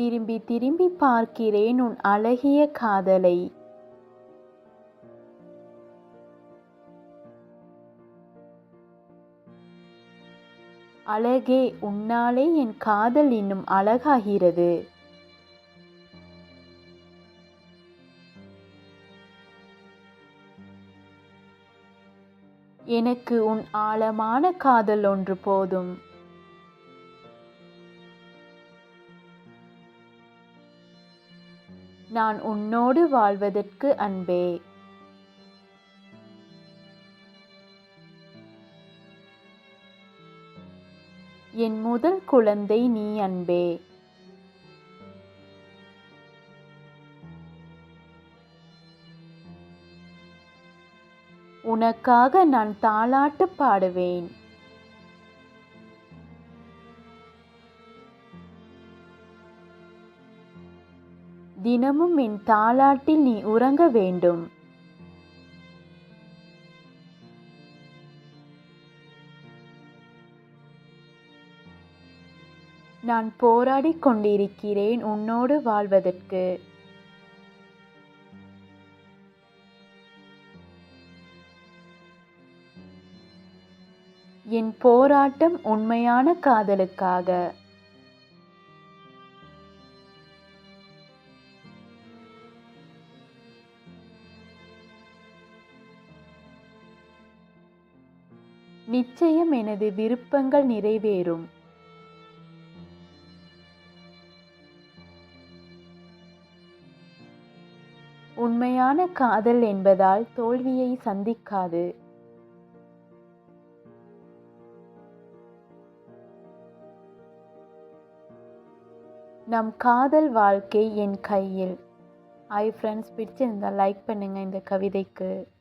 திரும்பி திரும்பி பார்க்கிறேன் உன் அழகிய காதலை. அழகே, உன்னாலே என் காதல் இன்னும் அழகாகிறது. எனக்கு உன் ஆழமான காதல் ஒன்று போதும். நான் உன்னோடு வாழ்வதற்கு அன்பே. என் முதல் குழந்தை நீ அன்பே. உனக்காக நான் தாலாட்டு பாடுவேன். தினமும் என் தாலாட்டில் நீ உறங்க வேண்டும். நான் போராடிக் கொண்டிருக்கிறேன் உன்னோடு வாழ்வதற்கு. என் போராட்டம் உண்மையான காதலுக்காக. நிச்சயம் எனது விருப்பங்கள் நிறைவேறும். உண்மையான காதல் என்பதால் தோல்வியை சந்திக்காது. நம் காதல் வாழ்க்கை என் கையில். ஃப்ரெண்ட்ஸ், பிடிச்சிருந்தா லைக் பண்ணுங்க இந்த கவிதைக்கு.